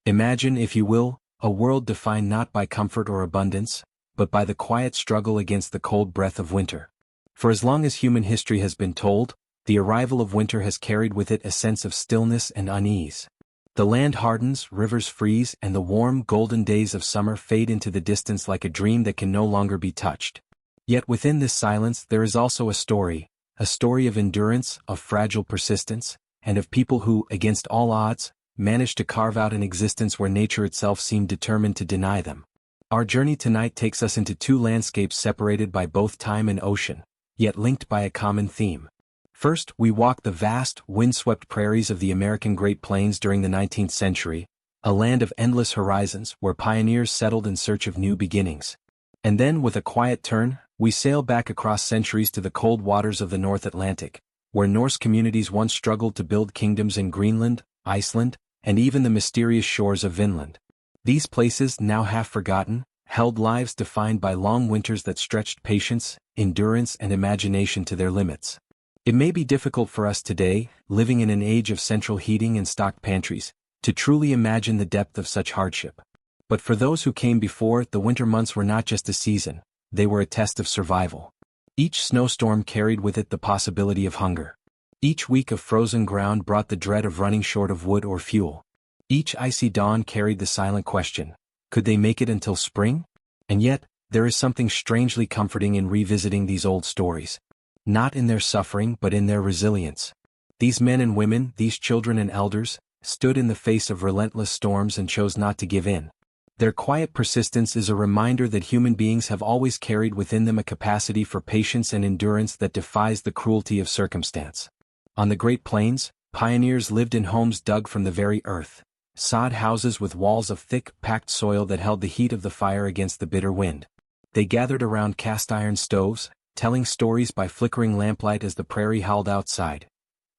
Imagine, if you will, a world defined not by comfort or abundance, but by the quiet struggle against the cold breath of winter. For as long as human history has been told, the arrival of winter has carried with it a sense of stillness and unease. The land hardens, rivers freeze, and the warm, golden days of summer fade into the distance like a dream that can no longer be touched. Yet within this silence there is also a story of endurance, of fragile persistence, and of people who, against all odds, managed to carve out an existence where nature itself seemed determined to deny them. Our journey tonight takes us into two landscapes separated by both time and ocean, yet linked by a common theme. First, we walk the vast, windswept prairies of the American Great Plains during the 19th century, a land of endless horizons where pioneers settled in search of new beginnings. And then, with a quiet turn, we sail back across centuries to the cold waters of the North Atlantic, where Norse communities once struggled to build kingdoms in Greenland, Iceland, and even the mysterious shores of Vinland. These places, now half forgotten, held lives defined by long winters that stretched patience, endurance, and imagination to their limits. It may be difficult for us today, living in an age of central heating and stocked pantries, to truly imagine the depth of such hardship. But for those who came before, the winter months were not just a season, they were a test of survival. Each snowstorm carried with it the possibility of hunger. Each week of frozen ground brought the dread of running short of wood or fuel. Each icy dawn carried the silent question, could they make it until spring? And yet, there is something strangely comforting in revisiting these old stories. Not in their suffering but in their resilience. These men and women, these children and elders, stood in the face of relentless storms and chose not to give in. Their quiet persistence is a reminder that human beings have always carried within them a capacity for patience and endurance that defies the cruelty of circumstance. On the Great Plains, pioneers lived in homes dug from the very earth, sod houses with walls of thick, packed soil that held the heat of the fire against the bitter wind. They gathered around cast-iron stoves, telling stories by flickering lamplight as the prairie howled outside.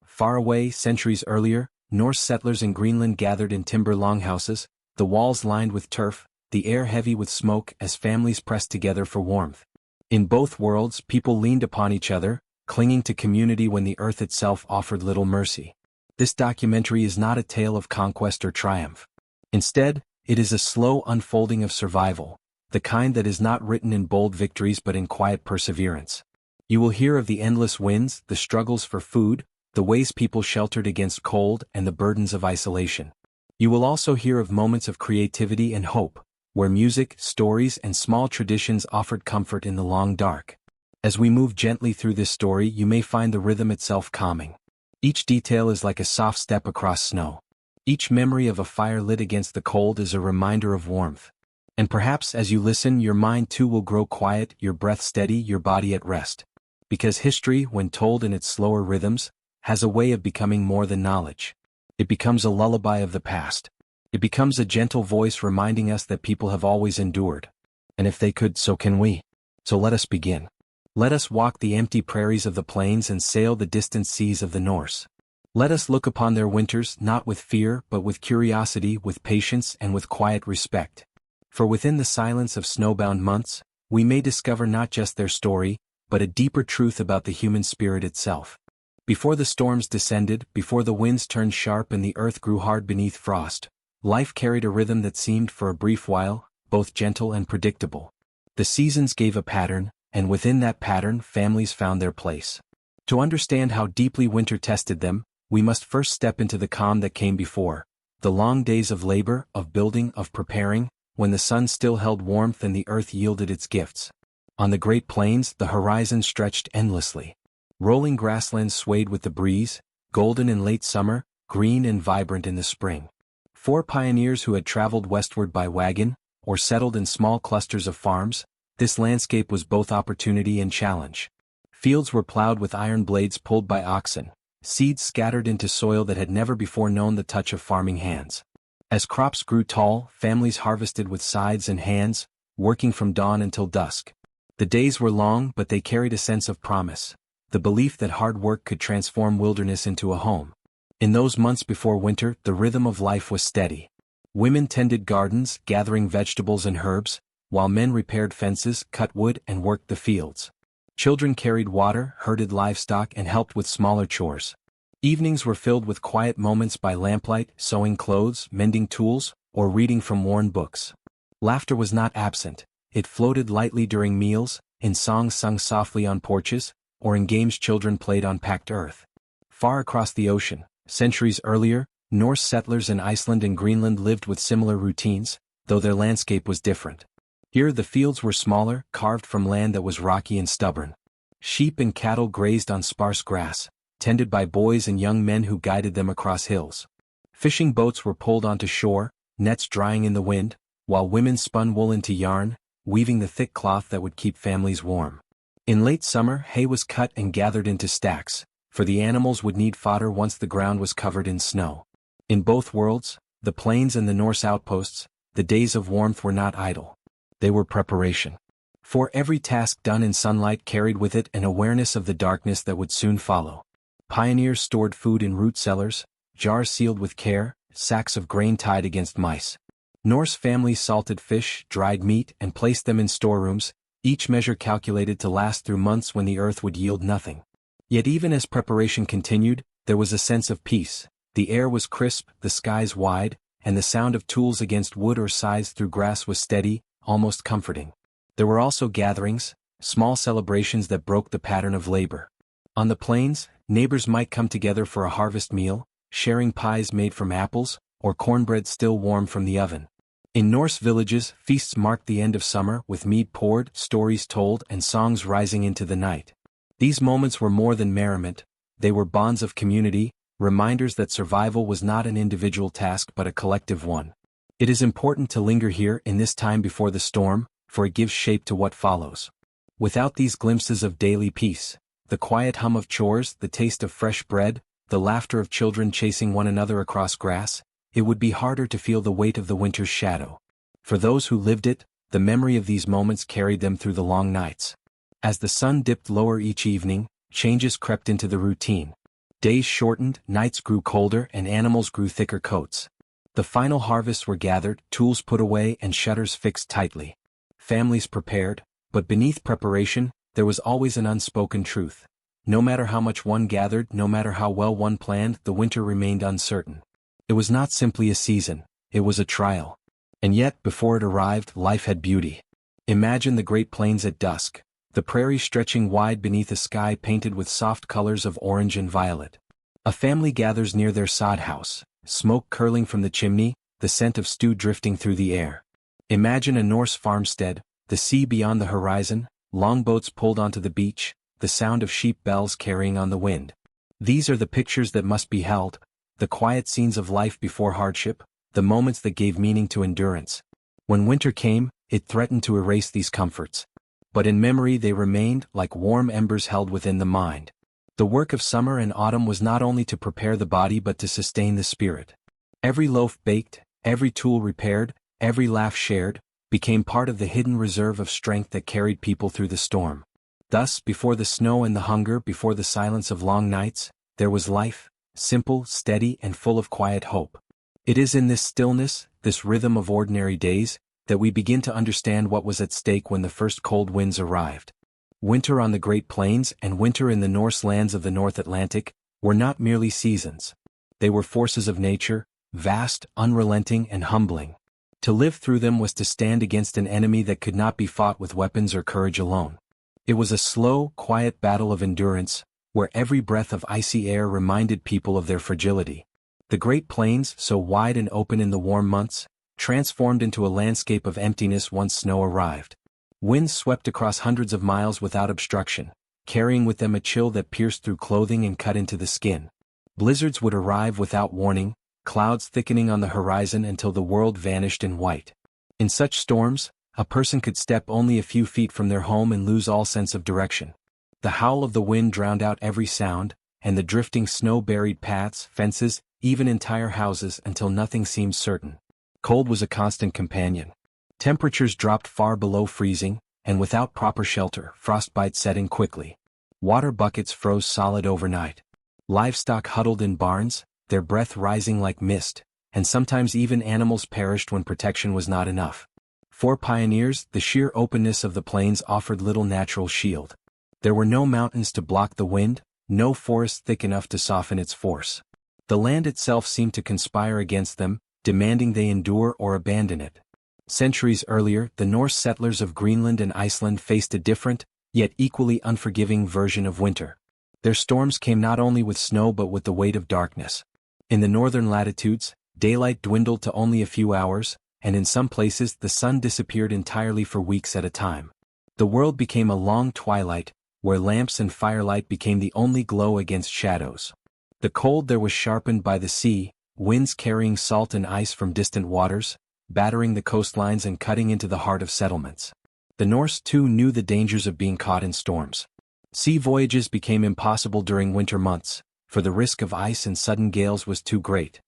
Far away, centuries earlier, Norse settlers in Greenland gathered in timber longhouses, the walls lined with turf, the air heavy with smoke as families pressed together for warmth. In both worlds, people leaned upon each other, clinging to community when the earth itself offered little mercy. This documentary is not a tale of conquest or triumph. Instead, it is a slow unfolding of survival, the kind that is not written in bold victories but in quiet perseverance. You will hear of the endless winds, the struggles for food, the ways people sheltered against cold, and the burdens of isolation. You will also hear of moments of creativity and hope, where music, stories, and small traditions offered comfort in the long dark. As we move gently through this story, you may find the rhythm itself calming. Each detail is like a soft step across snow. Each memory of a fire lit against the cold is a reminder of warmth. And perhaps as you listen, your mind too will grow quiet, your breath steady, your body at rest. Because history, when told in its slower rhythms, has a way of becoming more than knowledge. It becomes a lullaby of the past. It becomes a gentle voice reminding us that people have always endured. And if they could, so can we. So let us begin. Let us walk the empty prairies of the plains and sail the distant seas of the Norse. Let us look upon their winters not with fear but with curiosity, with patience, and with quiet respect. For within the silence of snowbound months, we may discover not just their story, but a deeper truth about the human spirit itself. Before the storms descended, before the winds turned sharp and the earth grew hard beneath frost, life carried a rhythm that seemed, for a brief while, both gentle and predictable. The seasons gave a pattern, and within that pattern families found their place. To understand how deeply winter tested them, we must first step into the calm that came before, the long days of labor, of building, of preparing, when the sun still held warmth and the earth yielded its gifts. On the Great Plains, the horizon stretched endlessly. Rolling grasslands swayed with the breeze, golden in late summer, green and vibrant in the spring. For pioneers who had traveled westward by wagon, or settled in small clusters of farms, this landscape was both opportunity and challenge. Fields were plowed with iron blades pulled by oxen, seeds scattered into soil that had never before known the touch of farming hands. As crops grew tall, families harvested with scythes and hands, working from dawn until dusk. The days were long, but they carried a sense of promise, the belief that hard work could transform wilderness into a home. In those months before winter, the rhythm of life was steady. Women tended gardens, gathering vegetables and herbs, while men repaired fences, cut wood, and worked the fields. Children carried water, herded livestock, and helped with smaller chores. Evenings were filled with quiet moments by lamplight, sewing clothes, mending tools, or reading from worn books. Laughter was not absent. It floated lightly during meals, in songs sung softly on porches, or in games children played on packed earth. Far across the ocean, centuries earlier, Norse settlers in Iceland and Greenland lived with similar routines, though their landscape was different. Here the fields were smaller, carved from land that was rocky and stubborn. Sheep and cattle grazed on sparse grass, tended by boys and young men who guided them across hills. Fishing boats were pulled onto shore, nets drying in the wind, while women spun wool into yarn, weaving the thick cloth that would keep families warm. In late summer, hay was cut and gathered into stacks, for the animals would need fodder once the ground was covered in snow. In both worlds, the plains and the Norse outposts, the days of warmth were not idle. They were preparation. For every task done in sunlight carried with it an awareness of the darkness that would soon follow. Pioneers stored food in root cellars, jars sealed with care, sacks of grain tied against mice. Norse families salted fish, dried meat, and placed them in storerooms, each measure calculated to last through months when the earth would yield nothing. Yet even as preparation continued, there was a sense of peace. The air was crisp, the skies wide, and the sound of tools against wood or scythes through grass was steady, almost comforting. There were also gatherings, small celebrations that broke the pattern of labor. On the plains, neighbors might come together for a harvest meal, sharing pies made from apples, or cornbread still warm from the oven. In Norse villages, feasts marked the end of summer with mead poured, stories told, and songs rising into the night. These moments were more than merriment, they were bonds of community, reminders that survival was not an individual task but a collective one. It is important to linger here in this time before the storm, for it gives shape to what follows. Without these glimpses of daily peace, the quiet hum of chores, the taste of fresh bread, the laughter of children chasing one another across grass, it would be harder to feel the weight of the winter's shadow. For those who lived it, the memory of these moments carried them through the long nights. As the sun dipped lower each evening, changes crept into the routine. Days shortened, nights grew colder, and animals grew thicker coats. The final harvests were gathered, tools put away, and shutters fixed tightly. Families prepared, but beneath preparation, there was always an unspoken truth. No matter how much one gathered, no matter how well one planned, the winter remained uncertain. It was not simply a season, it was a trial. And yet, before it arrived, life had beauty. Imagine the Great Plains at dusk, the prairie stretching wide beneath a sky painted with soft colors of orange and violet. A family gathers near their sod house, smoke curling from the chimney, the scent of stew drifting through the air. Imagine a Norse farmstead, the sea beyond the horizon, longboats pulled onto the beach, the sound of sheep bells carrying on the wind. These are the pictures that must be held, the quiet scenes of life before hardship, the moments that gave meaning to endurance. When winter came, it threatened to erase these comforts. But in memory they remained, like warm embers held within the mind. The work of summer and autumn was not only to prepare the body but to sustain the spirit. Every loaf baked, every tool repaired, every laugh shared, became part of the hidden reserve of strength that carried people through the storm. Thus, before the snow and the hunger, before the silence of long nights, there was life, simple, steady, and full of quiet hope. It is in this stillness, this rhythm of ordinary days, that we begin to understand what was at stake when the first cold winds arrived. Winter on the Great Plains and winter in the Norse lands of the North Atlantic were not merely seasons. They were forces of nature, vast, unrelenting, and humbling. To live through them was to stand against an enemy that could not be fought with weapons or courage alone. It was a slow, quiet battle of endurance, where every breath of icy air reminded people of their fragility. The Great Plains, so wide and open in the warm months, transformed into a landscape of emptiness once snow arrived. Winds swept across hundreds of miles without obstruction, carrying with them a chill that pierced through clothing and cut into the skin. Blizzards would arrive without warning, clouds thickening on the horizon until the world vanished in white. In such storms, a person could step only a few feet from their home and lose all sense of direction. The howl of the wind drowned out every sound, and the drifting snow buried paths, fences, even entire houses until nothing seemed certain. Cold was a constant companion. Temperatures dropped far below freezing, and without proper shelter, frostbite set in quickly. Water buckets froze solid overnight. Livestock huddled in barns, their breath rising like mist, and sometimes even animals perished when protection was not enough. For pioneers, the sheer openness of the plains offered little natural shield. There were no mountains to block the wind, no forests thick enough to soften its force. The land itself seemed to conspire against them, demanding they endure or abandon it. Centuries earlier, the Norse settlers of Greenland and Iceland faced a different, yet equally unforgiving version of winter. Their storms came not only with snow but with the weight of darkness. In the northern latitudes, daylight dwindled to only a few hours, and in some places the sun disappeared entirely for weeks at a time. The world became a long twilight, where lamps and firelight became the only glow against shadows. The cold there was sharpened by the sea, winds carrying salt and ice from distant waters, battering the coastlines and cutting into the heart of settlements. The Norse too knew the dangers of being caught in storms. Sea voyages became impossible during winter months, for the risk of ice and sudden gales was too great.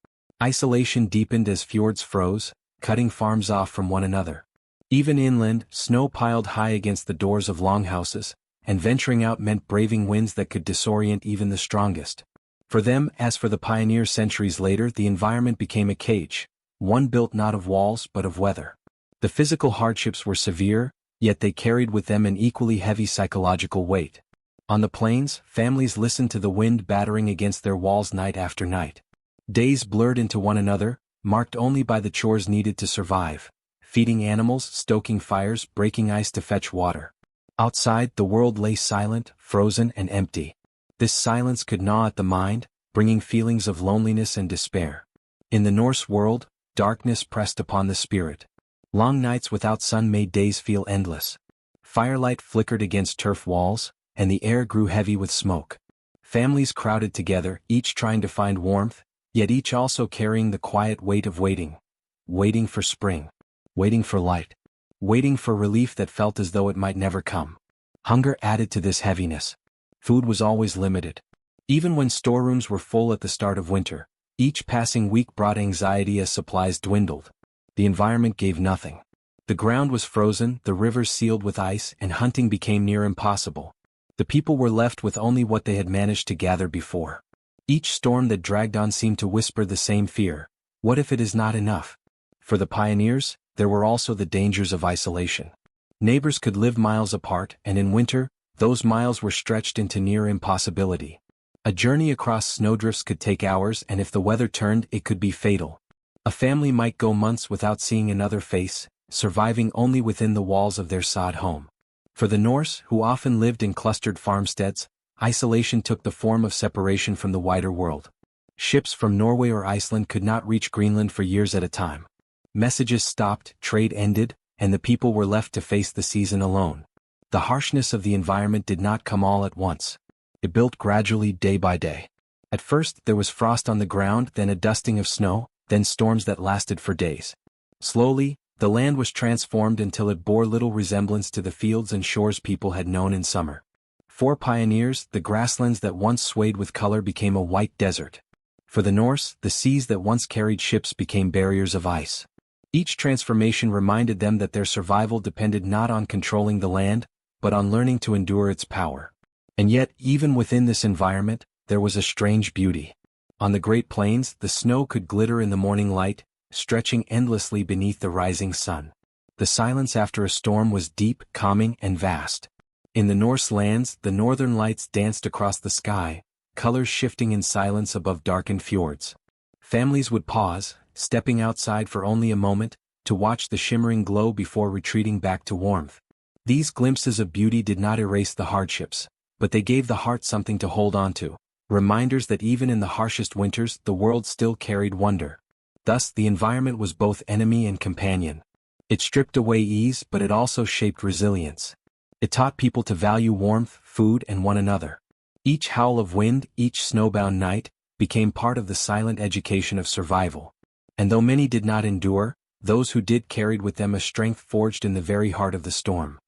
Isolation deepened as fjords froze, cutting farms off from one another. Even inland, snow piled high against the doors of longhouses, and venturing out meant braving winds that could disorient even the strongest. For them, as for the pioneers centuries later, the environment became a cage, one built not of walls but of weather. The physical hardships were severe, yet they carried with them an equally heavy psychological weight. On the plains, families listened to the wind battering against their walls night after night. Days blurred into one another, marked only by the chores needed to survive: feeding animals, stoking fires, breaking ice to fetch water. Outside, the world lay silent, frozen, and empty. This silence could gnaw at the mind, bringing feelings of loneliness and despair. In the Norse world, darkness pressed upon the spirit. Long nights without sun made days feel endless. Firelight flickered against turf walls, and the air grew heavy with smoke. Families crowded together, each trying to find warmth, yet each also carrying the quiet weight of waiting. Waiting for spring. Waiting for light. Waiting for relief that felt as though it might never come. Hunger added to this heaviness. Food was always limited. Even when storerooms were full at the start of winter, each passing week brought anxiety as supplies dwindled. The environment gave nothing. The ground was frozen, the rivers sealed with ice, and hunting became near impossible. The people were left with only what they had managed to gather before. Each storm that dragged on seemed to whisper the same fear: what if it is not enough? For the pioneers, there were also the dangers of isolation. Neighbors could live miles apart, and in winter, those miles were stretched into near impossibility. A journey across snowdrifts could take hours, and if the weather turned, it could be fatal. A family might go months without seeing another face, surviving only within the walls of their sod home. For the Norse, who often lived in clustered farmsteads, isolation took the form of separation from the wider world. Ships from Norway or Iceland could not reach Greenland for years at a time. Messages stopped, trade ended, and the people were left to face the season alone. The harshness of the environment did not come all at once. It built gradually, day by day. At first, there was frost on the ground, then a dusting of snow, then storms that lasted for days. Slowly, the land was transformed until it bore little resemblance to the fields and shores people had known in summer. For pioneers, the grasslands that once swayed with color became a white desert. For the Norse, the seas that once carried ships became barriers of ice. Each transformation reminded them that their survival depended not on controlling the land, but on learning to endure its power. And yet, even within this environment, there was a strange beauty. On the Great Plains, the snow could glitter in the morning light, stretching endlessly beneath the rising sun. The silence after a storm was deep, calming, and vast. In the Norse lands, the northern lights danced across the sky, colors shifting in silence above darkened fjords. Families would pause, stepping outside for only a moment, to watch the shimmering glow before retreating back to warmth. These glimpses of beauty did not erase the hardships, but they gave the heart something to hold on to, reminders that even in the harshest winters, the world still carried wonder. Thus, the environment was both enemy and companion. It stripped away ease, but it also shaped resilience. It taught people to value warmth, food, and one another. Each howl of wind, each snowbound night, became part of the silent education of survival. And though many did not endure, those who did carried with them a strength forged in the very heart of the storm.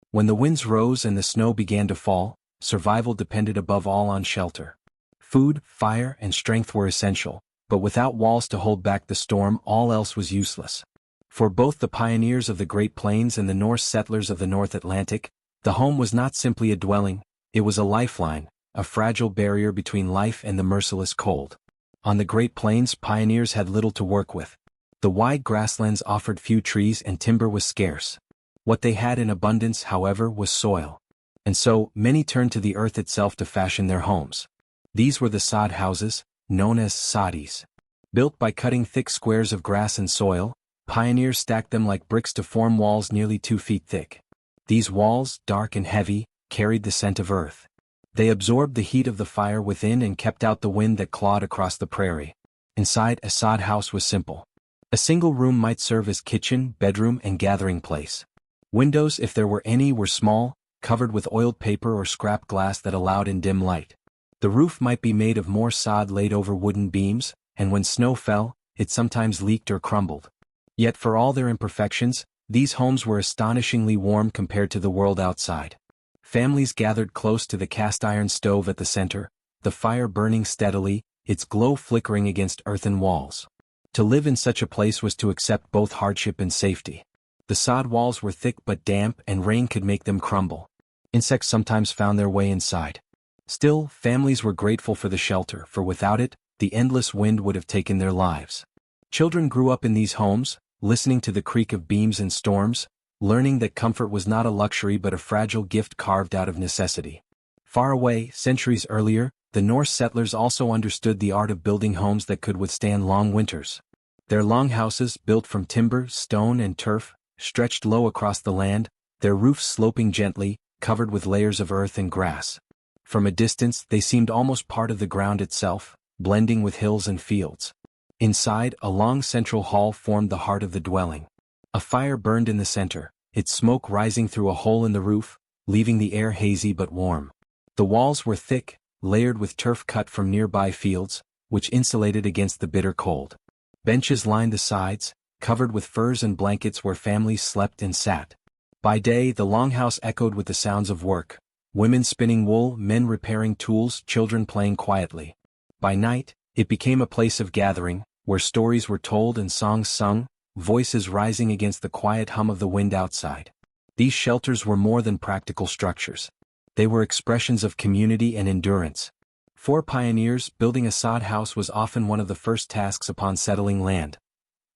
When the winds rose and the snow began to fall, survival depended above all on shelter. Food, fire, and strength were essential, but without walls to hold back the storm, all else was useless. For both the pioneers of the Great Plains and the Norse settlers of the North Atlantic, the home was not simply a dwelling, it was a lifeline, a fragile barrier between life and the merciless cold. On the Great Plains, pioneers had little to work with. The wide grasslands offered few trees and timber was scarce. What they had in abundance, however, was soil. And so, many turned to the earth itself to fashion their homes. These were the sod houses, known as sadis. Built by cutting thick squares of grass and soil, pioneers stacked them like bricks to form walls nearly 2 feet thick. These walls, dark and heavy, carried the scent of earth. They absorbed the heat of the fire within and kept out the wind that clawed across the prairie. Inside, a sod house was simple. A single room might serve as kitchen, bedroom, and gathering place. Windows, if there were any, were small, covered with oiled paper or scrap glass that allowed in dim light. The roof might be made of more sod laid over wooden beams, and when snow fell, it sometimes leaked or crumbled. Yet for all their imperfections, these homes were astonishingly warm compared to the world outside. Families gathered close to the cast-iron stove at the center, the fire burning steadily, its glow flickering against earthen walls. To live in such a place was to accept both hardship and safety. The sod walls were thick but damp, and rain could make them crumble. Insects sometimes found their way inside. Still, families were grateful for the shelter, for without it, the endless wind would have taken their lives. Children grew up in these homes, listening to the creak of beams in storms, learning that comfort was not a luxury but a fragile gift carved out of necessity. Far away, centuries earlier, the Norse settlers also understood the art of building homes that could withstand long winters. Their longhouses, built from timber, stone, and turf, stretched low across the land, their roofs sloping gently, covered with layers of earth and grass. From a distance, they seemed almost part of the ground itself, blending with hills and fields. Inside, a long central hall formed the heart of the dwelling. A fire burned in the center, its smoke rising through a hole in the roof, leaving the air hazy but warm. The walls were thick, layered with turf cut from nearby fields, which insulated against the bitter cold. Benches lined the sides, covered with furs and blankets where families slept and sat. By day, the longhouse echoed with the sounds of work: women spinning wool, men repairing tools, children playing quietly. By night, it became a place of gathering, where stories were told and songs sung, voices rising against the quiet hum of the wind outside. These shelters were more than practical structures. They were expressions of community and endurance. For pioneers, building a sod house was often one of the first tasks upon settling land.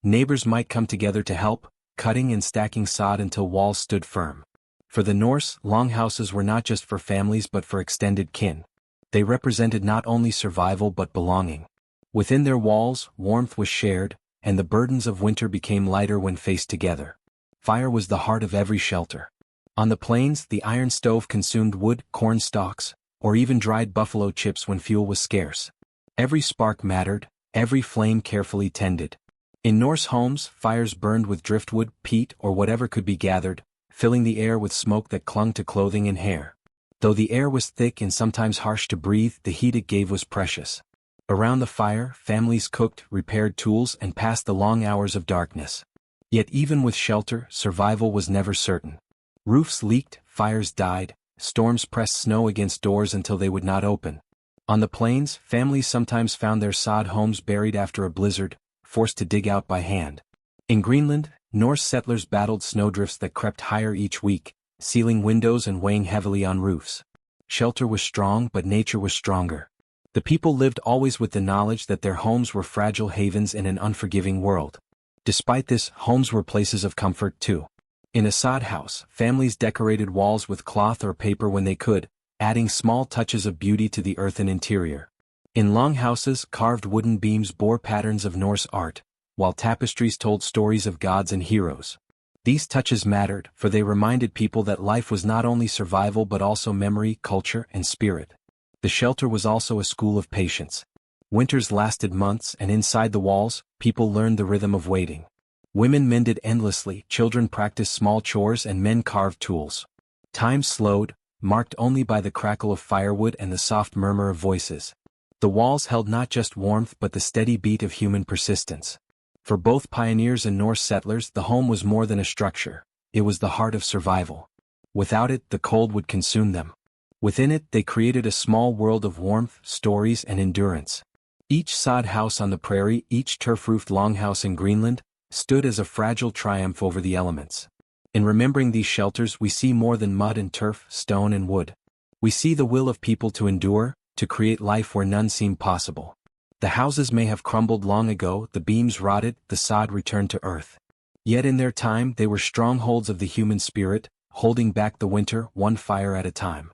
Neighbors might come together to help, cutting and stacking sod until walls stood firm. For the Norse, longhouses were not just for families but for extended kin. They represented not only survival but belonging. Within their walls, warmth was shared, and the burdens of winter became lighter when faced together. Fire was the heart of every shelter. On the plains, the iron stove consumed wood, corn stalks, or even dried buffalo chips when fuel was scarce. Every spark mattered, every flame carefully tended. In Norse homes, fires burned with driftwood, peat, or whatever could be gathered, filling the air with smoke that clung to clothing and hair. Though the air was thick and sometimes harsh to breathe, the heat it gave was precious. Around the fire, families cooked, repaired tools, and passed the long hours of darkness. Yet even with shelter, survival was never certain. Roofs leaked, fires died, storms pressed snow against doors until they would not open. On the plains, families sometimes found their sod homes buried after a blizzard, forced to dig out by hand. In Greenland, Norse settlers battled snowdrifts that crept higher each week, sealing windows and weighing heavily on roofs. Shelter was strong, but nature was stronger. The people lived always with the knowledge that their homes were fragile havens in an unforgiving world. Despite this, homes were places of comfort too. In a sod house, families decorated walls with cloth or paper when they could, adding small touches of beauty to the earthen interior. In longhouses, carved wooden beams bore patterns of Norse art, while tapestries told stories of gods and heroes. These touches mattered, for they reminded people that life was not only survival but also memory, culture, and spirit. The shelter was also a school of patience. Winters lasted months, and inside the walls, people learned the rhythm of waiting. Women mended endlessly, children practiced small chores, and men carved tools. Time slowed, marked only by the crackle of firewood and the soft murmur of voices. The walls held not just warmth but the steady beat of human persistence. For both pioneers and Norse settlers, the home was more than a structure. It was the heart of survival. Without it, the cold would consume them. Within it, they created a small world of warmth, stories, and endurance. Each sod house on the prairie, each turf-roofed longhouse in Greenland, stood as a fragile triumph over the elements. In remembering these shelters, we see more than mud and turf, stone and wood. We see the will of people to endure, to create life where none seemed possible. The houses may have crumbled long ago, the beams rotted, the sod returned to earth. Yet in their time they were strongholds of the human spirit, holding back the winter, one fire at a time.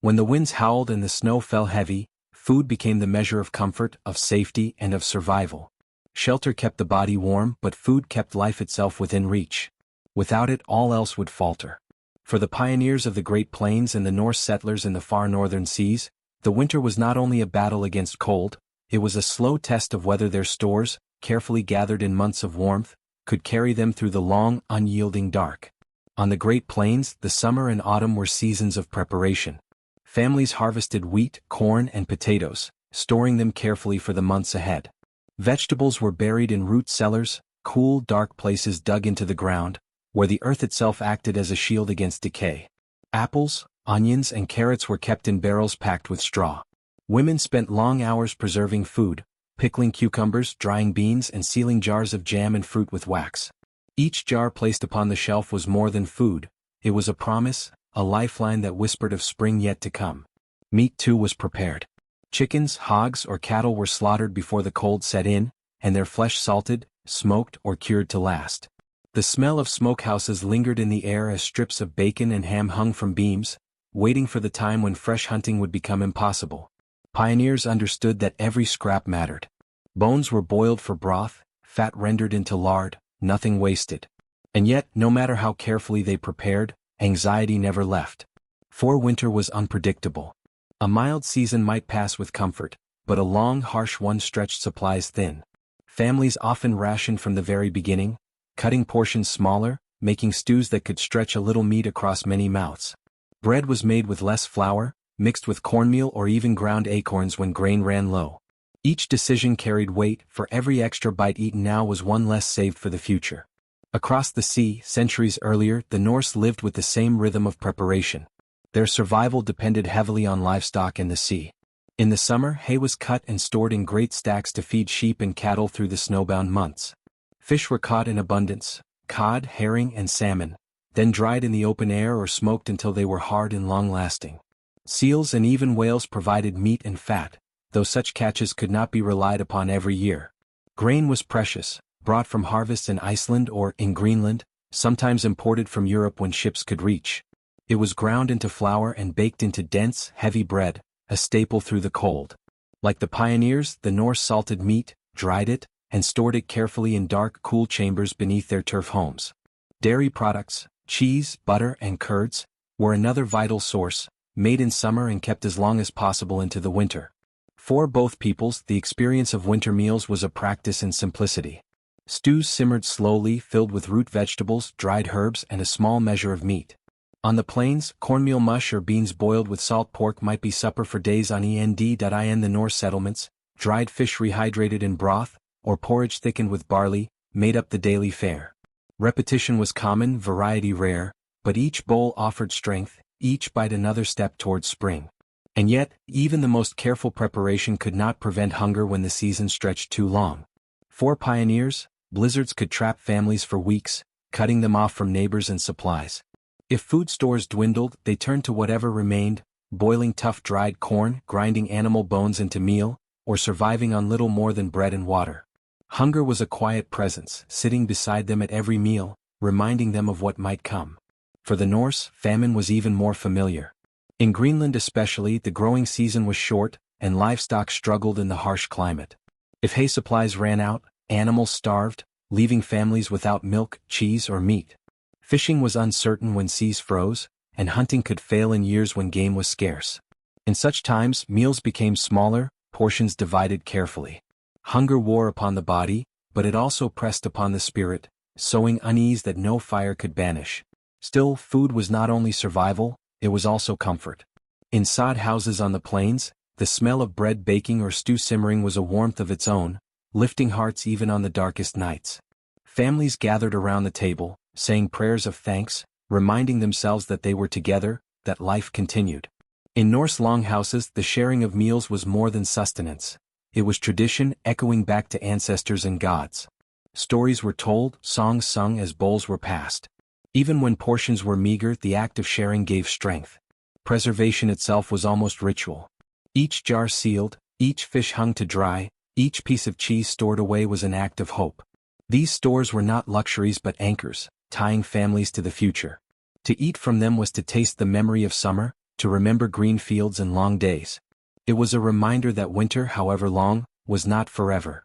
When the winds howled and the snow fell heavy, food became the measure of comfort, of safety, and of survival. Shelter kept the body warm, but food kept life itself within reach. Without it, all else would falter. For the pioneers of the Great Plains and the Norse settlers in the far northern seas, the winter was not only a battle against cold, it was a slow test of whether their stores, carefully gathered in months of warmth, could carry them through the long, unyielding dark. On the Great Plains, the summer and autumn were seasons of preparation. Families harvested wheat, corn, and potatoes, storing them carefully for the months ahead. Vegetables were buried in root cellars, cool, dark places dug into the ground, where the earth itself acted as a shield against decay. Apples, onions, and carrots were kept in barrels packed with straw. Women spent long hours preserving food, pickling cucumbers, drying beans, and sealing jars of jam and fruit with wax. Each jar placed upon the shelf was more than food, it was a promise, a lifeline that whispered of spring yet to come. Meat too was prepared. Chickens, hogs, or cattle were slaughtered before the cold set in, and their flesh salted, smoked, or cured to last. The smell of smokehouses lingered in the air as strips of bacon and ham hung from beams, waiting for the time when fresh hunting would become impossible. Pioneers understood that every scrap mattered. Bones were boiled for broth, fat rendered into lard, nothing wasted. And yet, no matter how carefully they prepared, anxiety never left. For winter was unpredictable. A mild season might pass with comfort, but a long, harsh one stretched supplies thin. Families often rationed from the very beginning, cutting portions smaller, making stews that could stretch a little meat across many mouths. Bread was made with less flour, mixed with cornmeal or even ground acorns when grain ran low. Each decision carried weight, for every extra bite eaten now was one less saved for the future. Across the sea, centuries earlier, the Norse lived with the same rhythm of preparation. Their survival depended heavily on livestock in the sea. In the summer, hay was cut and stored in great stacks to feed sheep and cattle through the snowbound months. Fish were caught in abundance, cod, herring, and salmon, then dried in the open air or smoked until they were hard and long-lasting. Seals and even whales provided meat and fat, though such catches could not be relied upon every year. Grain was precious, brought from harvests in Iceland or, in Greenland, sometimes imported from Europe when ships could reach. It was ground into flour and baked into dense, heavy bread, a staple through the cold. Like the pioneers, the Norse salted meat, dried it, and stored it carefully in dark, cool chambers beneath their turf homes. Dairy products, cheese, butter, and curds, were another vital source, made in summer and kept as long as possible into the winter. For both peoples, the experience of winter meals was a practice in simplicity. Stews simmered slowly, filled with root vegetables, dried herbs, and a small measure of meat. On the plains, cornmeal mush or beans boiled with salt pork might be supper for days on end. In the Norse settlements, dried fish rehydrated in broth, or porridge thickened with barley, made up the daily fare. Repetition was common, variety rare, but each bowl offered strength, each bite another step towards spring. And yet, even the most careful preparation could not prevent hunger when the season stretched too long. For pioneers, blizzards could trap families for weeks, cutting them off from neighbors and supplies. If food stores dwindled, they turned to whatever remained, boiling tough dried corn, grinding animal bones into meal, or surviving on little more than bread and water. Hunger was a quiet presence, sitting beside them at every meal, reminding them of what might come. For the Norse, famine was even more familiar. In Greenland especially, the growing season was short, and livestock struggled in the harsh climate. If hay supplies ran out, animals starved, leaving families without milk, cheese, or meat. Fishing was uncertain when seas froze, and hunting could fail in years when game was scarce. In such times, meals became smaller, portions divided carefully. Hunger wore upon the body, but it also pressed upon the spirit, sowing unease that no fire could banish. Still, food was not only survival, it was also comfort. In sod houses on the plains, the smell of bread baking or stew simmering was a warmth of its own, lifting hearts even on the darkest nights. Families gathered around the table, saying prayers of thanks, reminding themselves that they were together, that life continued. In Norse longhouses, the sharing of meals was more than sustenance. It was tradition, echoing back to ancestors and gods. Stories were told, songs sung as bowls were passed. Even when portions were meager, the act of sharing gave strength. Preservation itself was almost ritual. Each jar sealed, each fish hung to dry, each piece of cheese stored away was an act of hope. These stores were not luxuries but anchors, tying families to the future. To eat from them was to taste the memory of summer, to remember green fields and long days. It was a reminder that winter, however long, was not forever.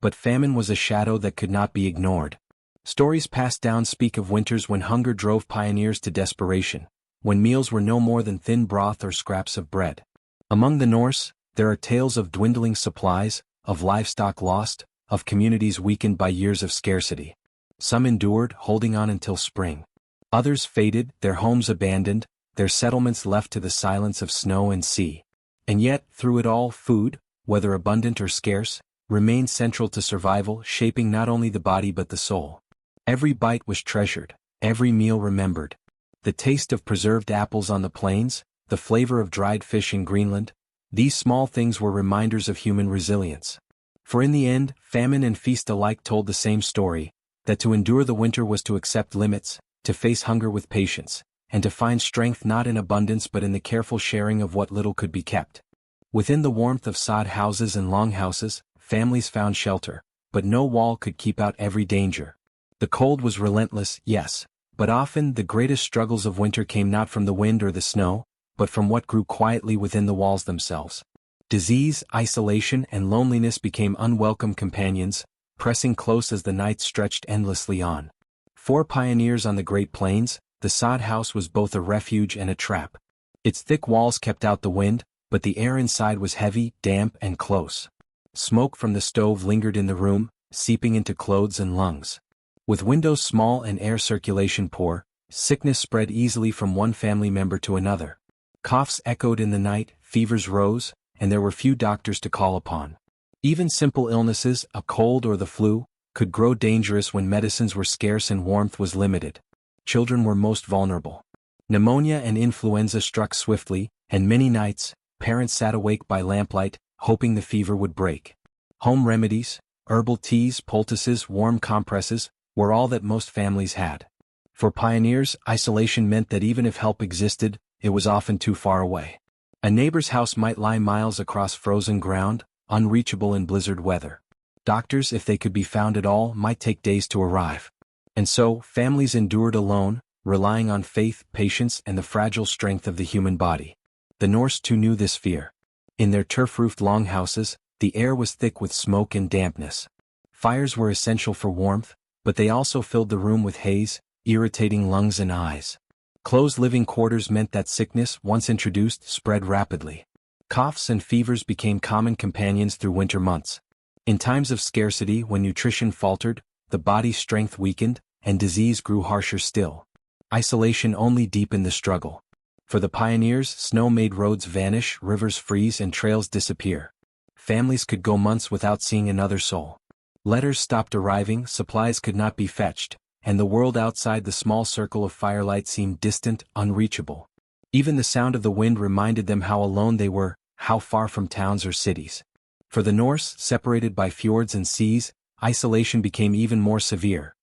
But famine was a shadow that could not be ignored. Stories passed down speak of winters when hunger drove pioneers to desperation, when meals were no more than thin broth or scraps of bread. Among the Norse, there are tales of dwindling supplies, of livestock lost, of communities weakened by years of scarcity. Some endured, holding on until spring. Others faded, their homes abandoned, their settlements left to the silence of snow and sea. And yet, through it all, food, whether abundant or scarce, remained central to survival, shaping not only the body but the soul. Every bite was treasured, every meal remembered. The taste of preserved apples on the plains, the flavor of dried fish in Greenland, these small things were reminders of human resilience. For in the end, famine and feast alike told the same story, that to endure the winter was to accept limits, to face hunger with patience, and to find strength not in abundance but in the careful sharing of what little could be kept. Within the warmth of sod houses and longhouses, families found shelter, but no wall could keep out every danger. The cold was relentless, yes, but often the greatest struggles of winter came not from the wind or the snow, but from what grew quietly within the walls themselves. Disease, isolation, and loneliness became unwelcome companions, pressing close as the nights stretched endlessly on. For pioneers on the Great Plains, the sod house was both a refuge and a trap. Its thick walls kept out the wind, but the air inside was heavy, damp, and close. Smoke from the stove lingered in the room, seeping into clothes and lungs. With windows small and air circulation poor, sickness spread easily from one family member to another. Coughs echoed in the night, fevers rose, and there were few doctors to call upon. Even simple illnesses, a cold or the flu, could grow dangerous when medicines were scarce and warmth was limited. Children were most vulnerable. Pneumonia and influenza struck swiftly, and many nights, parents sat awake by lamplight, hoping the fever would break. Home remedies, herbal teas, poultices, warm compresses, were all that most families had. For pioneers, isolation meant that even if help existed, it was often too far away. A neighbor's house might lie miles across frozen ground, unreachable in blizzard weather. Doctors, if they could be found at all, might take days to arrive. And so, families endured alone, relying on faith, patience, and the fragile strength of the human body. The Norse too knew this fear. In their turf-roofed longhouses, the air was thick with smoke and dampness. Fires were essential for warmth, but they also filled the room with haze, irritating lungs and eyes. Closed living quarters meant that sickness, once introduced, spread rapidly. Coughs and fevers became common companions through winter months. In times of scarcity, when nutrition faltered, the body's strength weakened, and disease grew harsher still. Isolation only deepened the struggle. For the pioneers, snow made roads vanish, rivers freeze, and trails disappear. Families could go months without seeing another soul. Letters stopped arriving, supplies could not be fetched, and the world outside the small circle of firelight seemed distant, unreachable. Even the sound of the wind reminded them how alone they were, how far from towns or cities. For the Norse, separated by fjords and seas, isolation became even more severe.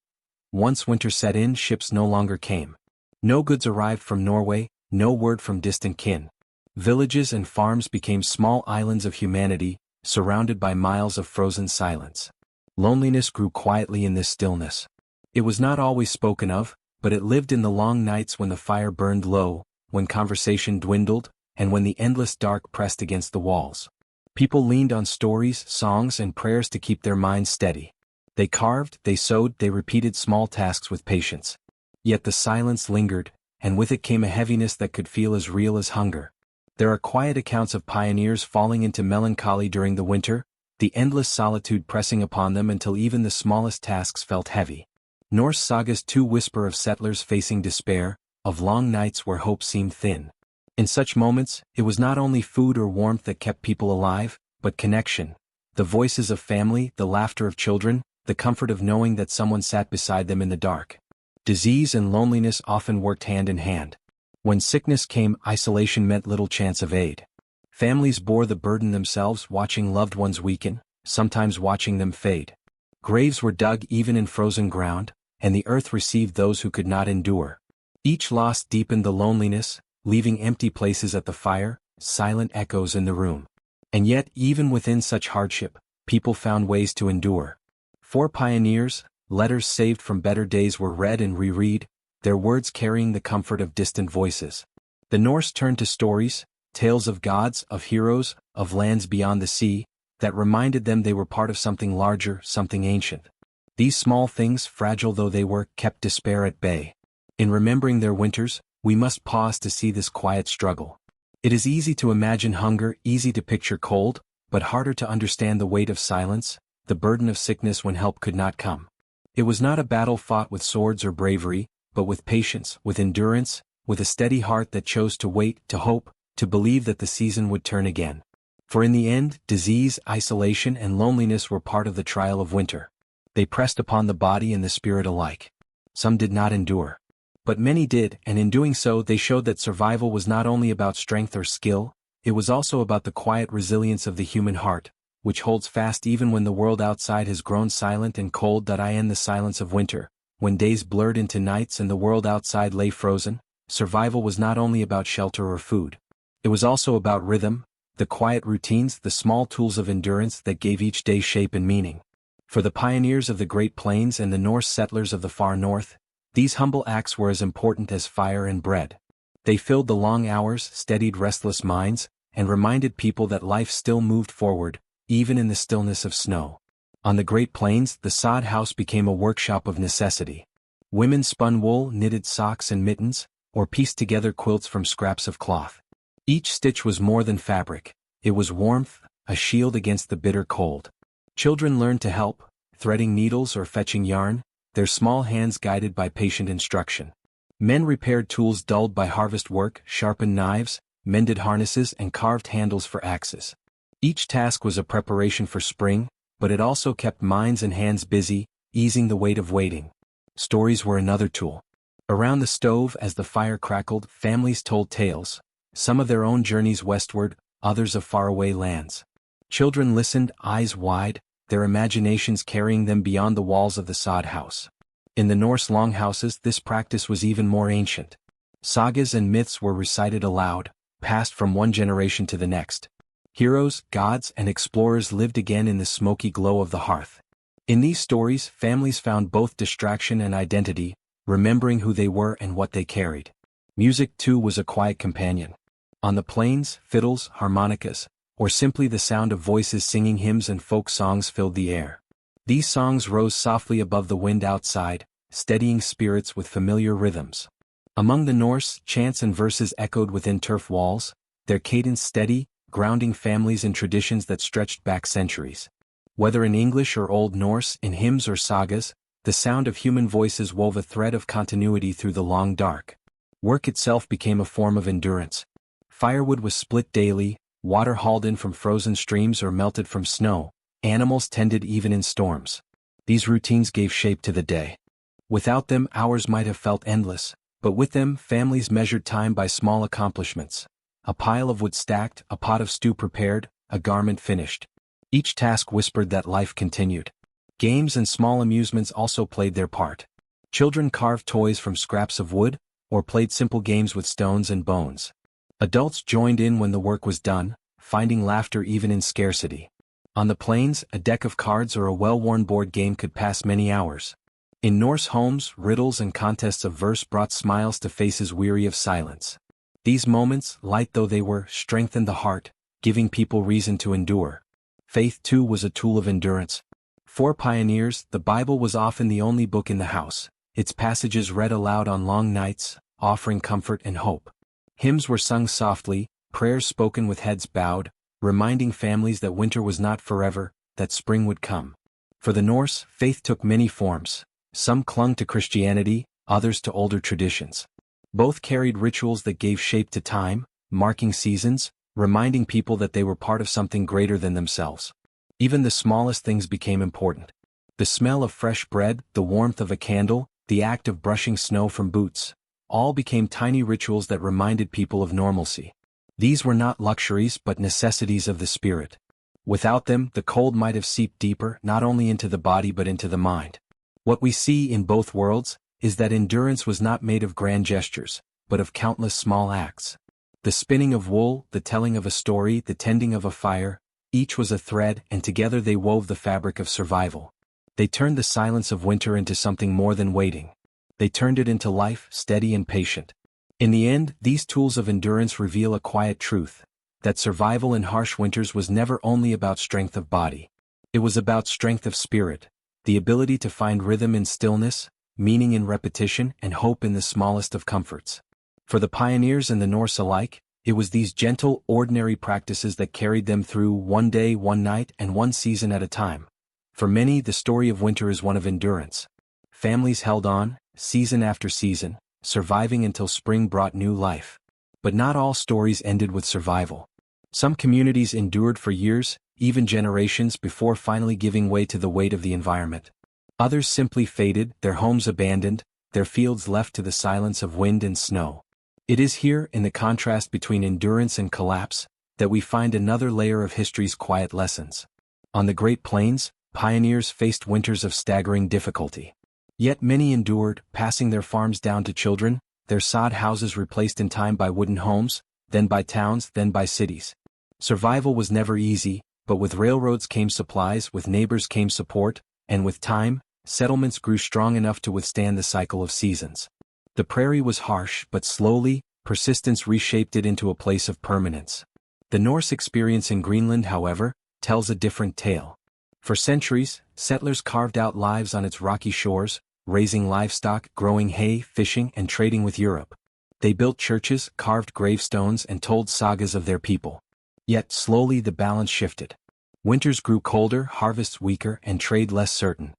Once winter set in, ships no longer came. No goods arrived from Norway, no word from distant kin. Villages and farms became small islands of humanity, surrounded by miles of frozen silence. Loneliness grew quietly in this stillness. It was not always spoken of, but it lived in the long nights when the fire burned low, when conversation dwindled, and when the endless dark pressed against the walls. People leaned on stories, songs, and prayers to keep their minds steady. They carved, they sewed, they repeated small tasks with patience. Yet the silence lingered, and with it came a heaviness that could feel as real as hunger. There are quiet accounts of pioneers falling into melancholy during the winter, the endless solitude pressing upon them until even the smallest tasks felt heavy. Norse sagas too whisper of settlers facing despair, of long nights where hope seemed thin. In such moments, it was not only food or warmth that kept people alive, but connection. The voices of family, the laughter of children, the comfort of knowing that someone sat beside them in the dark. Disease and loneliness often worked hand in hand. When sickness came, isolation meant little chance of aid. Families bore the burden themselves, watching loved ones weaken, sometimes watching them fade. Graves were dug even in frozen ground, and the earth received those who could not endure. Each loss deepened the loneliness, leaving empty places at the fire, silent echoes in the room. And yet, even within such hardship, people found ways to endure. For pioneers, letters saved from better days were read and reread, their words carrying the comfort of distant voices. The Norse turned to stories, tales of gods, of heroes, of lands beyond the sea, that reminded them they were part of something larger, something ancient. These small things, fragile though they were, kept despair at bay. In remembering their winters, we must pause to see this quiet struggle. It is easy to imagine hunger, easy to picture cold, but harder to understand the weight of silence, the burden of sickness when help could not come. It was not a battle fought with swords or bravery, but with patience, with endurance, with a steady heart that chose to wait, to hope, to believe that the season would turn again. For in the end, disease, isolation, and loneliness were part of the trial of winter. They pressed upon the body and the spirit alike. Some did not endure. But many did, and in doing so they showed that survival was not only about strength or skill, it was also about the quiet resilience of the human heart, which holds fast even when the world outside has grown silent and cold. In the silence of winter, when days blurred into nights and the world outside lay frozen, survival was not only about shelter or food. It was also about rhythm, the quiet routines, the small tools of endurance that gave each day shape and meaning. For the pioneers of the Great Plains and the Norse settlers of the far north, these humble acts were as important as fire and bread. They filled the long hours, steadied restless minds, and reminded people that life still moved forward, even in the stillness of snow. On the Great Plains, the sod house became a workshop of necessity. Women spun wool, knitted socks and mittens, or pieced together quilts from scraps of cloth. Each stitch was more than fabric, it was warmth, a shield against the bitter cold. Children learned to help, threading needles or fetching yarn, their small hands guided by patient instruction. Men repaired tools dulled by harvest work, sharpened knives, mended harnesses and carved handles for axes. Each task was a preparation for spring, but it also kept minds and hands busy, easing the weight of waiting. Stories were another tool. Around the stove as the fire crackled, families told tales, some of their own journeys westward, others of faraway lands. Children listened, eyes wide, their imaginations carrying them beyond the walls of the sod house. In the Norse longhouses this practice was even more ancient. Sagas and myths were recited aloud, passed from one generation to the next. Heroes, gods, and explorers lived again in the smoky glow of the hearth. In these stories, families found both distraction and identity, remembering who they were and what they carried. Music, too, was a quiet companion. On the plains, fiddles, harmonicas, or simply the sound of voices singing hymns and folk songs filled the air. These songs rose softly above the wind outside, steadying spirits with familiar rhythms. Among the Norse, chants and verses echoed within turf walls, their cadence steady, grounding families in traditions that stretched back centuries. Whether in English or Old Norse, in hymns or sagas, the sound of human voices wove a thread of continuity through the long dark. Work itself became a form of endurance. Firewood was split daily, water hauled in from frozen streams or melted from snow, animals tended even in storms. These routines gave shape to the day. Without them, hours might have felt endless, but with them, families measured time by small accomplishments. A pile of wood stacked, a pot of stew prepared, a garment finished. Each task whispered that life continued. Games and small amusements also played their part. Children carved toys from scraps of wood, or played simple games with stones and bones. Adults joined in when the work was done, finding laughter even in scarcity. On the plains, a deck of cards or a well-worn board game could pass many hours. In Norse homes, riddles and contests of verse brought smiles to faces weary of silence. These moments, light though they were, strengthened the heart, giving people reason to endure. Faith, too, was a tool of endurance. For pioneers, the Bible was often the only book in the house, its passages read aloud on long nights, offering comfort and hope. Hymns were sung softly, prayers spoken with heads bowed, reminding families that winter was not forever, that spring would come. For the Norse, faith took many forms. Some clung to Christianity, others to older traditions. Both carried rituals that gave shape to time, marking seasons, reminding people that they were part of something greater than themselves. Even the smallest things became important. The smell of fresh bread, the warmth of a candle, the act of brushing snow from boots, all became tiny rituals that reminded people of normalcy. These were not luxuries but necessities of the spirit. Without them, the cold might have seeped deeper, not only into the body but into the mind. What we see in both worlds is that endurance was not made of grand gestures, but of countless small acts. The spinning of wool, the telling of a story, the tending of a fire, each was a thread, and together they wove the fabric of survival. They turned the silence of winter into something more than waiting. They turned it into life, steady and patient. In the end, these tools of endurance reveal a quiet truth. that survival in harsh winters was never only about strength of body. It was about strength of spirit, the ability to find rhythm in stillness, meaning in repetition, and hope in the smallest of comforts. For the pioneers and the Norse alike, it was these gentle, ordinary practices that carried them through one day, one night, and one season at a time. For many, the story of winter is one of endurance. Families held on, season after season, surviving until spring brought new life. But not all stories ended with survival. Some communities endured for years, even generations, before finally giving way to the weight of the environment. Others simply faded, their homes abandoned, their fields left to the silence of wind and snow. It is here, in the contrast between endurance and collapse, that we find another layer of history's quiet lessons. On the Great Plains, pioneers faced winters of staggering difficulty. Yet many endured, passing their farms down to children, their sod houses replaced in time by wooden homes, then by towns, then by cities. Survival was never easy, but with railroads came supplies, with neighbors came support, and with time, settlements grew strong enough to withstand the cycle of seasons. The prairie was harsh, but slowly, persistence reshaped it into a place of permanence. The Norse experience in Greenland, however, tells a different tale. For centuries, settlers carved out lives on its rocky shores, raising livestock, growing hay, fishing, and trading with Europe. They built churches, carved gravestones, and told sagas of their people. Yet slowly the balance shifted. Winters grew colder, harvests weaker, and trade less certain.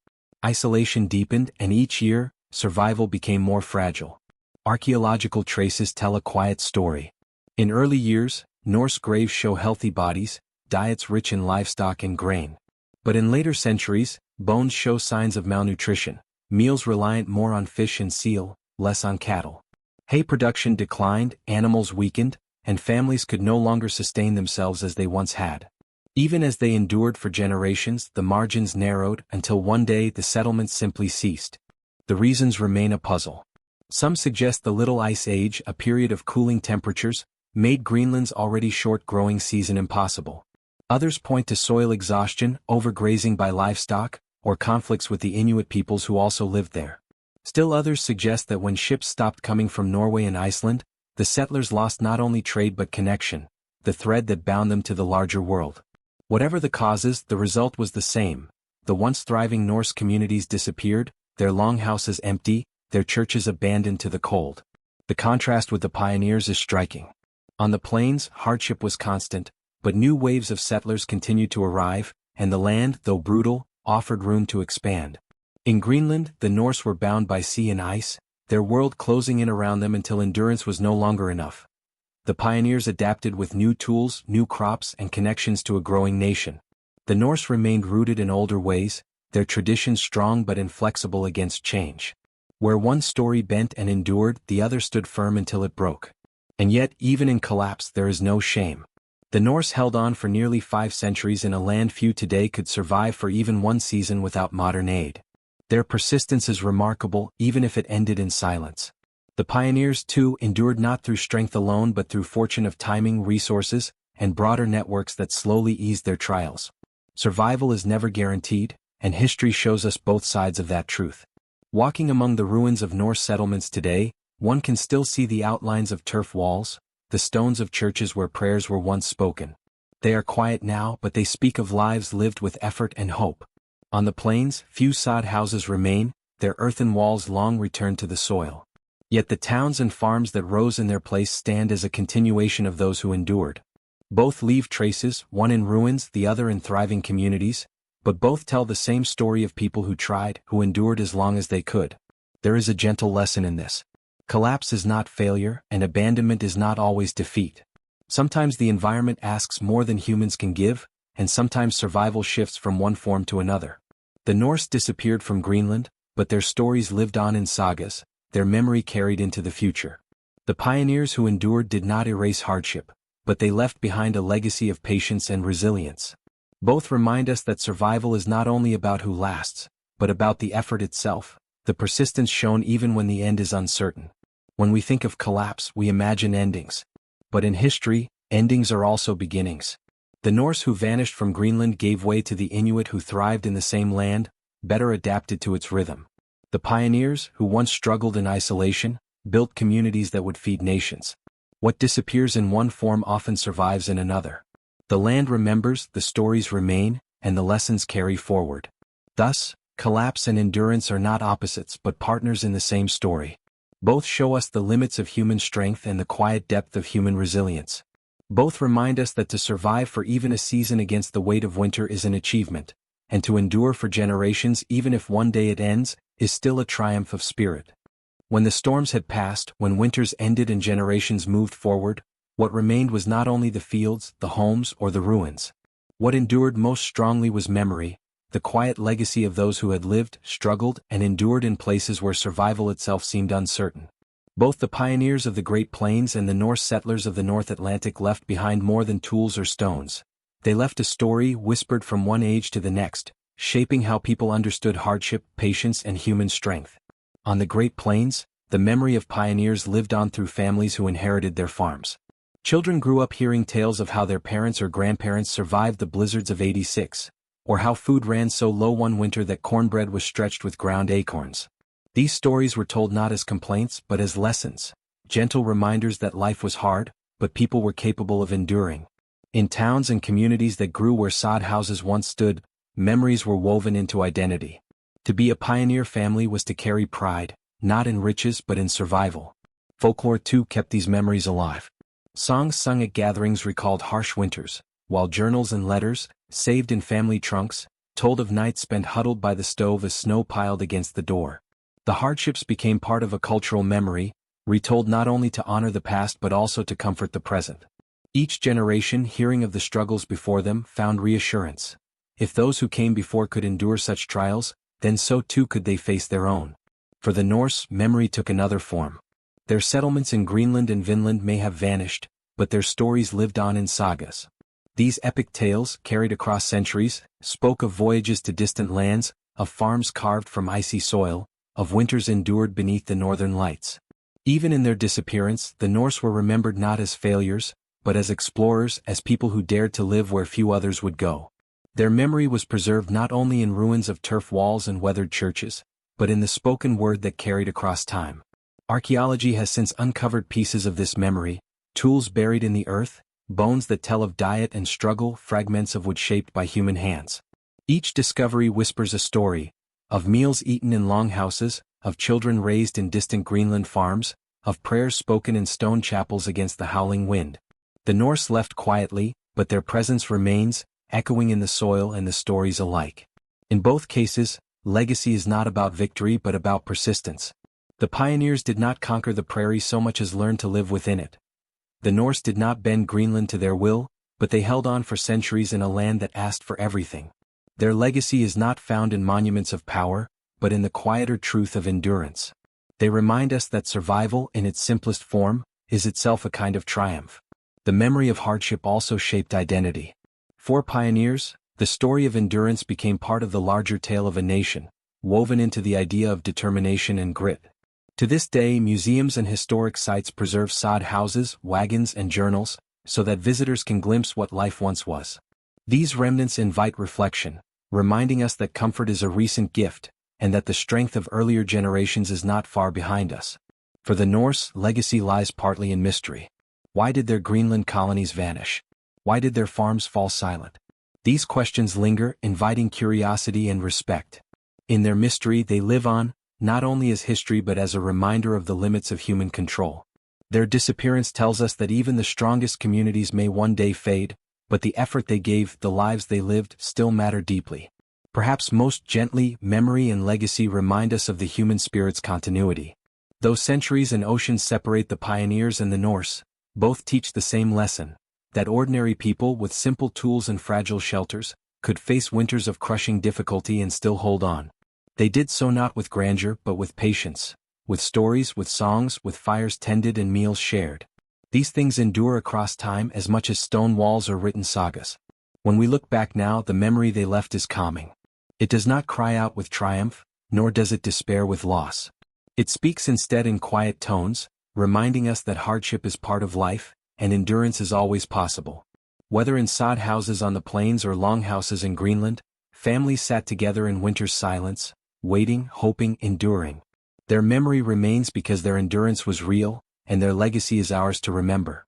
Isolation deepened, and each year, survival became more fragile. Archaeological traces tell a quiet story. In early years, Norse graves show healthy bodies, diets rich in livestock and grain. But in later centuries, bones show signs of malnutrition, meals reliant more on fish and seal, less on cattle. Hay production declined, animals weakened, and families could no longer sustain themselves as they once had. Even as they endured for generations, the margins narrowed until one day the settlements simply ceased. The reasons remain a puzzle. Some suggest the Little Ice Age, a period of cooling temperatures, made Greenland's already short growing season impossible. Others point to soil exhaustion, overgrazing by livestock, or conflicts with the Inuit peoples who also lived there. Still others suggest that when ships stopped coming from Norway and Iceland, the settlers lost not only trade but connection, the thread that bound them to the larger world. Whatever the causes, the result was the same. The once thriving Norse communities disappeared, their longhouses empty, their churches abandoned to the cold. The contrast with the pioneers is striking. On the plains, hardship was constant, but new waves of settlers continued to arrive, and the land, though brutal, offered room to expand. In Greenland, the Norse were bound by sea and ice, their world closing in around them until endurance was no longer enough. The pioneers adapted with new tools, new crops, and connections to a growing nation. The Norse remained rooted in older ways, their traditions strong but inflexible against change. Where one story bent and endured, the other stood firm until it broke. And yet, even in collapse, there is no shame. The Norse held on for nearly 5 centuries in a land few today could survive for even one season without modern aid. Their persistence is remarkable, even if it ended in silence. The pioneers, too, endured not through strength alone but through fortune of timing, resources, and broader networks that slowly eased their trials. Survival is never guaranteed, and history shows us both sides of that truth. Walking among the ruins of Norse settlements today, one can still see the outlines of turf walls, the stones of churches where prayers were once spoken. They are quiet now, but they speak of lives lived with effort and hope. On the plains, few sod houses remain, their earthen walls long returned to the soil. Yet the towns and farms that rose in their place stand as a continuation of those who endured. Both leave traces, one in ruins, the other in thriving communities, but both tell the same story of people who tried, who endured as long as they could. There is a gentle lesson in this. Collapse is not failure, and abandonment is not always defeat. Sometimes the environment asks more than humans can give, and sometimes survival shifts from one form to another. The Norse disappeared from Greenland, but their stories lived on in sagas, their memory carried into the future. The pioneers who endured did not erase hardship, but they left behind a legacy of patience and resilience. Both remind us that survival is not only about who lasts, but about the effort itself, the persistence shown even when the end is uncertain. When we think of collapse, we imagine endings. But in history, endings are also beginnings. The Norse who vanished from Greenland gave way to the Inuit who thrived in the same land, better adapted to its rhythm. The pioneers, who once struggled in isolation, built communities that would feed nations. What disappears in one form often survives in another. The land remembers, the stories remain, and the lessons carry forward. Thus, collapse and endurance are not opposites but partners in the same story. Both show us the limits of human strength and the quiet depth of human resilience. Both remind us that to survive for even a season against the weight of winter is an achievement, and to endure for generations even if one day it ends, is still a triumph of spirit. When the storms had passed, when winters ended and generations moved forward, what remained was not only the fields, the homes, or the ruins. What endured most strongly was memory, the quiet legacy of those who had lived, struggled, and endured in places where survival itself seemed uncertain. Both the pioneers of the Great Plains and the Norse settlers of the North Atlantic left behind more than tools or stones. They left a story whispered from one age to the next, shaping how people understood hardship, patience, and human strength. On the Great Plains, the memory of pioneers lived on through families who inherited their farms. Children grew up hearing tales of how their parents or grandparents survived the blizzards of '86, or how food ran so low one winter that cornbread was stretched with ground acorns. These stories were told not as complaints but as lessons, gentle reminders that life was hard, but people were capable of enduring. In towns and communities that grew where sod houses once stood, memories were woven into identity. To be a pioneer family was to carry pride, not in riches but in survival. Folklore too kept these memories alive. Songs sung at gatherings recalled harsh winters, while journals and letters, saved in family trunks, told of nights spent huddled by the stove as snow piled against the door. The hardships became part of a cultural memory, retold not only to honor the past but also to comfort the present. Each generation, hearing of the struggles before them, found reassurance. If those who came before could endure such trials, then so too could they face their own. For the Norse, memory took another form. Their settlements in Greenland and Vinland may have vanished, but their stories lived on in sagas. These epic tales, carried across centuries, spoke of voyages to distant lands, of farms carved from icy soil, of winters endured beneath the northern lights. Even in their disappearance, the Norse were remembered not as failures, but as explorers, as people who dared to live where few others would go. Their memory was preserved not only in ruins of turf walls and weathered churches, but in the spoken word that carried across time. Archaeology has since uncovered pieces of this memory, tools buried in the earth, bones that tell of diet and struggle, fragments of wood shaped by human hands. Each discovery whispers a story, of meals eaten in longhouses, of children raised in distant Greenland farms, of prayers spoken in stone chapels against the howling wind. The Norse left quietly, but their presence remains, echoing in the soil and the stories alike. In both cases, legacy is not about victory but about persistence. The pioneers did not conquer the prairie so much as learn to live within it. The Norse did not bend Greenland to their will, but they held on for centuries in a land that asked for everything. Their legacy is not found in monuments of power, but in the quieter truth of endurance. They remind us that survival, in its simplest form, is itself a kind of triumph. The memory of hardship also shaped identity. For pioneers, the story of endurance became part of the larger tale of a nation, woven into the idea of determination and grit. To this day, museums and historic sites preserve sod houses, wagons, and journals, so that visitors can glimpse what life once was. These remnants invite reflection, reminding us that comfort is a recent gift, and that the strength of earlier generations is not far behind us. For the Norse, legacy lies partly in mystery. Why did their Greenland colonies vanish? Why did their farms fall silent? These questions linger, inviting curiosity and respect. In their mystery they live on, not only as history but as a reminder of the limits of human control. Their disappearance tells us that even the strongest communities may one day fade, but the effort they gave, the lives they lived, still matter deeply. Perhaps most gently, memory and legacy remind us of the human spirit's continuity. Though centuries and oceans separate the pioneers and the Norse, both teach the same lesson, that ordinary people with simple tools and fragile shelters could face winters of crushing difficulty and still hold on. They did so not with grandeur but with patience, with stories, with songs, with fires tended and meals shared. These things endure across time as much as stone walls or written sagas. When we look back now, the memory they left is calming. It does not cry out with triumph, nor does it despair with loss. It speaks instead in quiet tones, reminding us that hardship is part of life, and endurance is always possible. Whether in sod houses on the plains or longhouses in Greenland, families sat together in winter's silence, waiting, hoping, enduring. Their memory remains because their endurance was real, and their legacy is ours to remember.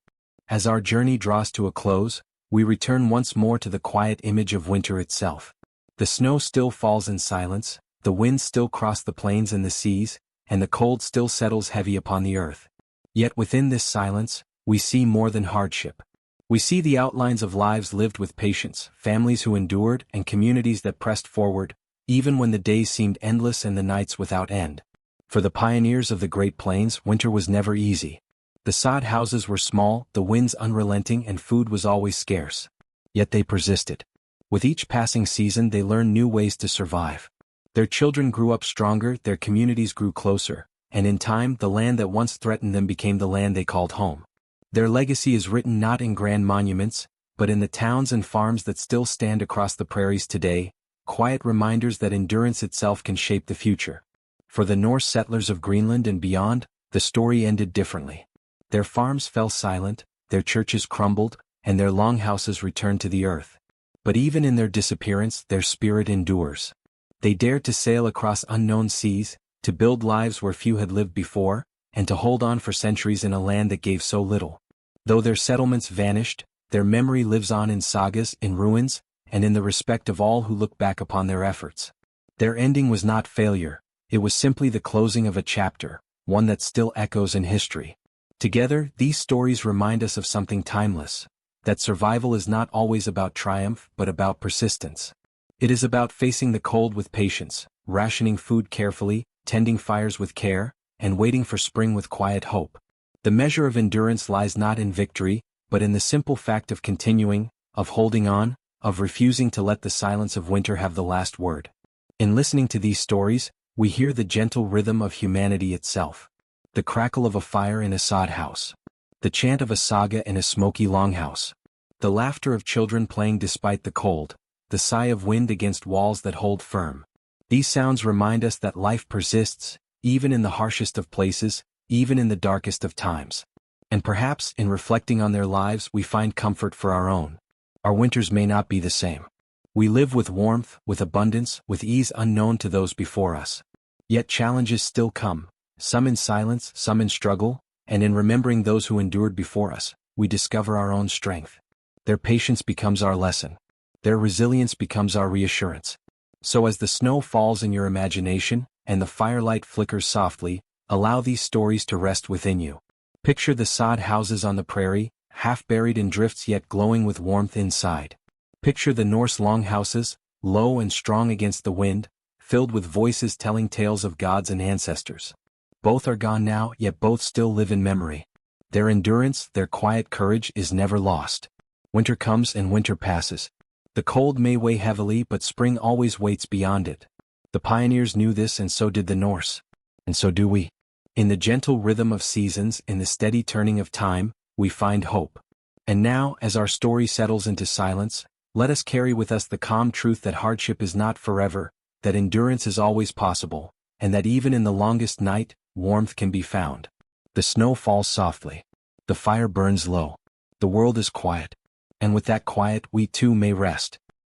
As our journey draws to a close, we return once more to the quiet image of winter itself. The snow still falls in silence, the winds still cross the plains and the seas, and the cold still settles heavy upon the earth. Yet within this silence, we see more than hardship. We see the outlines of lives lived with patience, families who endured, and communities that pressed forward, even when the days seemed endless and the nights without end. For the pioneers of the Great Plains, winter was never easy. The sod houses were small, the winds unrelenting, and food was always scarce. Yet they persisted. With each passing season they learned new ways to survive. Their children grew up stronger, their communities grew closer, and in time the land that once threatened them became the land they called home. Their legacy is written not in grand monuments, but in the towns and farms that still stand across the prairies today, quiet reminders that endurance itself can shape the future. For the Norse settlers of Greenland and beyond, the story ended differently. Their farms fell silent, their churches crumbled, and their longhouses returned to the earth. But even in their disappearance, their spirit endures. They dared to sail across unknown seas, to build lives where few had lived before, and to hold on for centuries in a land that gave so little. Though their settlements vanished, their memory lives on in sagas, in ruins, and in the respect of all who look back upon their efforts. Their ending was not failure, it was simply the closing of a chapter, one that still echoes in history. Together, these stories remind us of something timeless, that survival is not always about triumph but about persistence. It is about facing the cold with patience, rationing food carefully, tending fires with care, and waiting for spring with quiet hope. The measure of endurance lies not in victory, but in the simple fact of continuing, of holding on, of refusing to let the silence of winter have the last word. In listening to these stories, we hear the gentle rhythm of humanity itself. The crackle of a fire in a sod house. The chant of a saga in a smoky longhouse. The laughter of children playing despite the cold. The sigh of wind against walls that hold firm. These sounds remind us that life persists, even in the harshest of places, even in the darkest of times. And perhaps, in reflecting on their lives, we find comfort for our own. Our winters may not be the same. We live with warmth, with abundance, with ease unknown to those before us. Yet challenges still come, some in silence, some in struggle, and in remembering those who endured before us, we discover our own strength. Their patience becomes our lesson. Their resilience becomes our reassurance. So as the snow falls in your imagination, and the firelight flickers softly, allow these stories to rest within you. Picture the sod houses on the prairie, half buried in drifts yet glowing with warmth inside. Picture the Norse longhouses, low and strong against the wind, filled with voices telling tales of gods and ancestors. Both are gone now, yet both still live in memory. Their endurance, their quiet courage is never lost. Winter comes and winter passes. The cold may weigh heavily, but spring always waits beyond it. The pioneers knew this, and so did the Norse. And so do we. In the gentle rhythm of seasons, in the steady turning of time, we find hope. And now, as our story settles into silence, let us carry with us the calm truth that hardship is not forever, that endurance is always possible, and that even in the longest night, warmth can be found. The snow falls softly. The fire burns low. The world is quiet. And with that quiet, we too may rest.